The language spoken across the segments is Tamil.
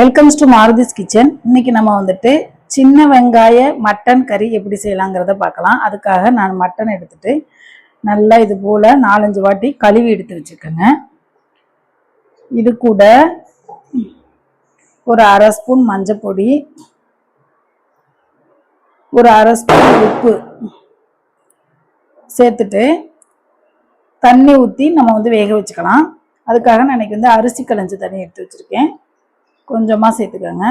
Welcomes to மாருதிஸ் kitchen. இன்னைக்கு நம்ம வந்துட்டு சின்ன வெங்காய மட்டன் கறி எப்படி செய்யலாங்கிறத பார்க்கலாம். அதுக்காக நான் மட்டன் எடுத்துட்டு நல்லா இது போல 4-5 வாட்டி கழுவி எடுத்து வச்சுக்கோங்க. இது கூட ஒரு 1/2 ஸ்பூன் மஞ்சள் பொடி, ஒரு 1/2 ஸ்பூன் உப்பு சேர்த்துட்டு தண்ணி ஊற்றி நம்ம வந்து வேக வச்சுக்கலாம். அதுக்காக நான் இன்னைக்கு வந்து அரிசி களைஞ்ச தண்ணி எடுத்து வச்சுருக்கேன். கொஞ்சமாக சேர்த்துக்கோங்க.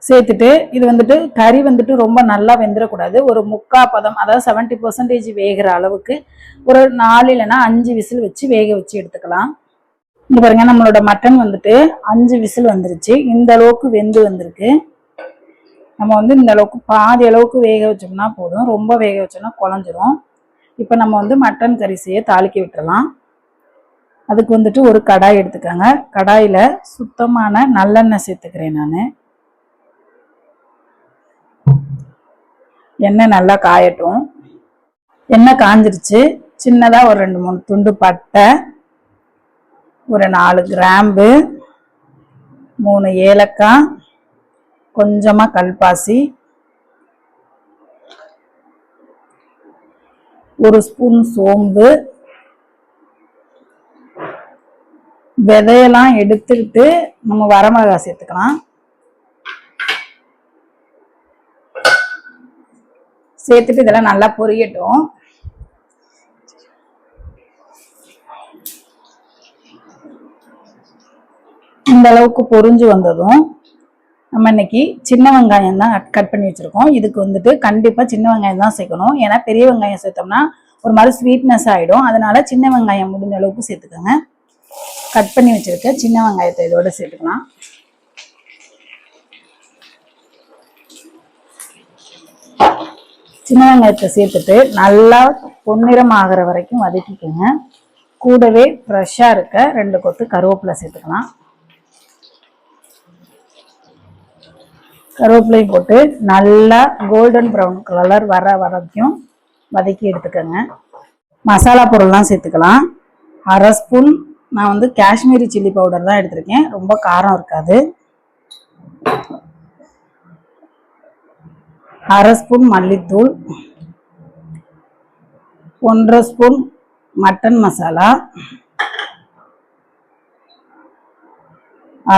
சேர்த்துட்டு இது வந்துட்டு கறி வந்துட்டு ரொம்ப நல்லா வெந்துடக்கூடாது. ஒரு 3/4 பதம், அதாவது 70% வேகிற அளவுக்கு ஒரு 4 இல்லைன்னா 5 விசில் வச்சு வேக வச்சு எடுத்துக்கலாம். இங்க பாருங்க, நம்மளோட மட்டன் வந்துட்டு 5 விசில் வந்துருச்சு. இந்த அளவுக்கு வெந்து வந்திருக்கு. நம்ம வந்து இந்த அளவுக்கு பாதி அளவுக்கு வேக வச்சோம்னா போதும். ரொம்ப வேக வச்சோம்னா குழஞ்சிரும். இப்போ நம்ம வந்து மட்டன் கறி செய்ய தாளிக்க விட்டுறலாம். அதுக்கு வந்துட்டு ஒரு கடாய் எடுத்துக்கோங்க. கடாயில் சுத்தமான நல்லெண்ணெய் சேர்த்துக்கிறேன். நான் எண்ணெய் நல்லா காயட்டும். எண்ணெய் காஞ்சிருச்சு. சின்னதாக ஒரு 2-3 துண்டு பட்டை, ஒரு 4 கிராம்பு, 3 ஏலக்காய், கொஞ்சமாக கல்பாசி, 1 ஸ்பூன் சோம்பு, விதையெல்லாம் எடுத்துக்கிட்டு நம்ம வரமிளகாய் சேர்த்துக்கலாம். சேர்த்துட்டு இதெல்லாம் நல்லா பொரியட்டும். இந்த அளவுக்கு பொரிஞ்சு வந்ததும் நம்ம இன்னைக்கு சின்ன வெங்காயம் தான் கட் பண்ணி வச்சிருக்கோம். இதுக்கு வந்துட்டு கண்டிப்பா சின்ன வெங்காயம் தான் சேர்க்கணும். ஏன்னா பெரிய வெங்காயம் சேர்த்தோம்னா ஒரு மாதிரி ஸ்வீட்னஸ் ஆயிடும். அதனால சின்ன வெங்காயம் முடிஞ்ச அளவுக்கு சேர்த்துக்கோங்க. கட் பண்ணி வச்சிருக்க சின்ன வெங்காயத்தை இதோட சேர்த்துக்கலாம். சின்ன வெங்காயத்தை சேர்த்துட்டு நல்லா பொன்னிறம் ஆகிற வரைக்கும் வதக்கிக்கோங்க. கூடவே ஃப்ரெஷ்ஷாக இருக்க 2 கொத்து கருவேப்பிலை சேர்த்துக்கலாம். கருவேப்பிலையும் போட்டு நல்லா கோல்டன் ப்ரௌன் கலர் வர வரைக்கும் வதக்கி எடுத்துக்கோங்க. மசாலா பொருள்லாம் சேர்த்துக்கலாம். 1/2 ஸ்பூன் நான் வந்து காஷ்மீரி சில்லி பவுடர் தான் எடுத்திருக்கேன். ரொம்ப காரம் இருக்காது. 1/2 ஸ்பூன் மல்லித்தூள், 1/2 spoon mutton masala,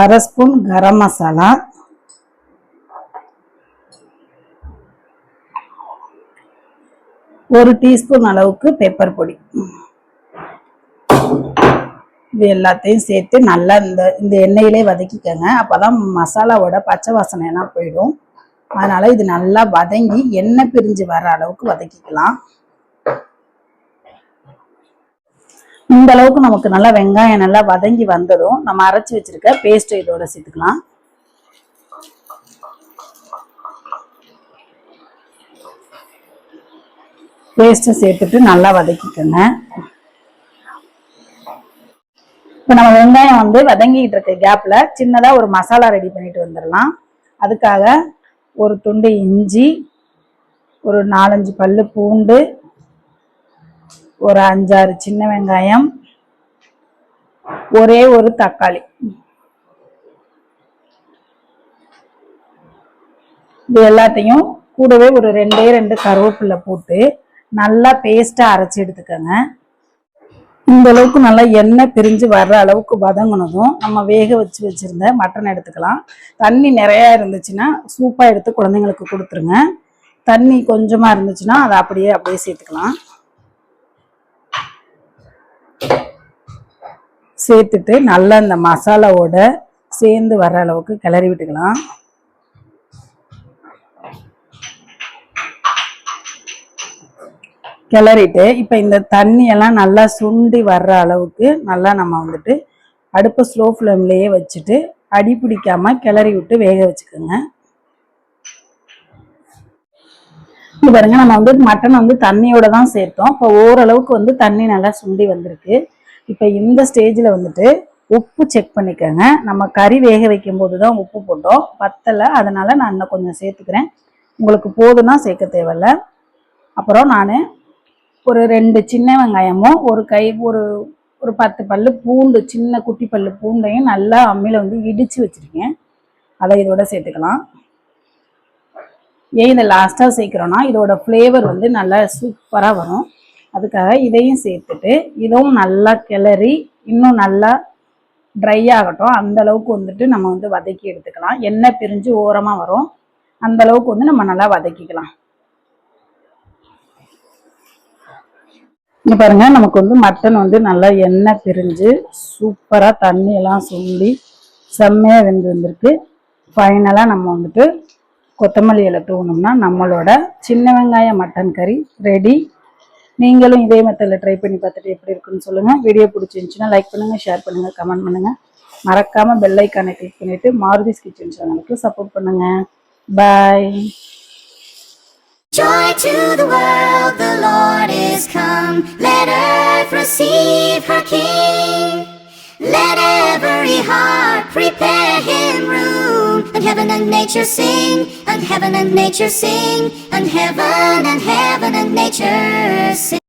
1/2 spoon garam masala, 1 teaspoon அளவுக்கு பெப்பர் பொடி. இது எல்லாத்தையும் சேர்த்து நல்லா இந்த எண்ணெயிலே வதக்கிக்கோங்க. அப்போதான் மசாலாவோட பச்சை வாசனை எல்லாம் போயிடும். அதனால இது நல்லா வதங்கி எண்ணெய் பிரிஞ்சு வர அளவுக்கு வதக்கிக்கலாம். இந்த அளவுக்கு நமக்கு நல்லா வெங்காயம் நல்லா வதங்கி வந்ததும் நம்ம அரைச்சி வச்சிருக்க பேஸ்ட் இதோட சேர்த்துக்கலாம். பேஸ்ட்டை சேர்த்துட்டு நல்லா வதக்கிக்கோங்க. இப்போ நம்ம வெங்காயம் வந்து வதங்கிட்டு இருக்க கேப்ல சின்னதா ஒரு மசாலா ரெடி பண்ணிட்டு வந்துடலாம். அதுக்காக ஒரு துண்டு இஞ்சி, ஒரு 4-5 பல்லு பூண்டு, ஒரு 5-6 சின்ன வெங்காயம், ஒரே ஒரு தக்காளி, இது எல்லாத்தையும் கூடவே ஒரு 2 கருவேப்பிலை போட்டு நல்லா பேஸ்டா அரைச்சி எடுத்துக்கோங்க. இந்த அளவுக்கு நல்லா எண்ணெய் பிரிஞ்சு வர்ற அளவுக்கு வதங்கினதும் நம்ம வேக வச்சிருந்த மட்டன் எடுத்துக்கலாம். தண்ணி நிறையா இருந்துச்சுன்னா சூப்பாக எடுத்து குழந்தைங்களுக்கு கொடுத்துருங்க. தண்ணி கொஞ்சமாக இருந்துச்சுன்னா அதை அப்படியே சேர்த்துக்கலாம். சேர்த்துட்டு நல்லா இந்த மசாலாவோட சேர்ந்து வர்ற அளவுக்கு கிளறி விட்டுக்கலாம். கிளறிட்டு இப்போ இந்த தண்ணியெல்லாம் நல்லா சுண்டி வர்ற அளவுக்கு நல்லா நம்ம வந்துட்டு அடுப்பை ஸ்லோ ஃப்ளேம்லேயே வச்சுட்டு அடி பிடிக்காம கிளறி விட்டு வேக வச்சுக்கோங்க. இது பாருங்க, நம்ம வந்து மட்டன் வந்து தண்ணியோட தான் சேர்த்தோம். இப்போ ஓரளவுக்கு வந்து தண்ணி நல்லா சுண்டி வந்திருக்கு. இப்போ இந்த ஸ்டேஜில் வந்துட்டு உப்பு செக் பண்ணிக்கோங்க. நம்ம கறி வேக வைக்கும் போது தான் உப்பு போட்டோம், பத்தலை. அதனால நான் இன்னும் கொஞ்சம் சேர்த்துக்கிறேன். உங்களுக்கு போதுன்னா சேர்க்க தேவையில்ல. அப்புறம் நான் ஒரு 2 சின்ன வெங்காயமும் ஒரு ஒரு 10 பல்லு பூண்டு, சின்ன குட்டி பல்லு பூண்டையும் நல்லா அம்மியில் வந்து இடித்து வச்சுருக்கேன். அதை இதோட சேர்த்துக்கலாம். ஏன் இதை லாஸ்ட்டாக சேர்க்குறோன்னா இதோட ஃப்ளேவர் வந்து நல்லா சூப்பராக வரும். அதுக்காக இதையும் சேர்த்துட்டு இதுவும் நல்லா கிளறி இன்னும் நல்லா ட்ரை ஆகட்டும். அந்த அளவுக்கு வந்துட்டு நம்ம வந்து வதக்கி எடுத்துக்கலாம். எண்ணெய் பிரிஞ்சு ஓரமாக வரும், அந்த அளவுக்கு வந்து நம்ம நல்லா வதக்கிக்கலாம். இங்கே பாருங்க, நமக்கு வந்து மட்டன் வந்து நல்லா எண்ணெய் பிரிஞ்சு சூப்பராக தண்ணியெல்லாம் சொல்லி செம்மையாக வெந்து வந்திருக்கு. ஃபைனலாக நம்ம வந்துட்டு கொத்தமல்லி இலை தூவணும்னா நம்மளோட சின்ன வெங்காய மட்டன் கறி ரெடி. நீங்களும் இதே மெத்தடில் ட்ரை பண்ணி பார்த்துட்டு எப்படி இருக்குன்னு சொல்லுங்கள். வீடியோ பிடிச்சிருந்துச்சுன்னா லைக் பண்ணுங்கள், ஷேர் பண்ணுங்கள், கமெண்ட் பண்ணுங்கள். மறக்காமல் பெல் ஐக்கானை கிளிக் பண்ணிவிட்டு மாருதிஸ் கிச்சன் சேனலுக்கு சப்போர்ட் பண்ணுங்கள். பாய். Joy to the world, the Lord is come. Let earth receive her King. Let every heart prepare him room. And heaven and nature sing, and heaven and nature sing, and heaven and nature sing.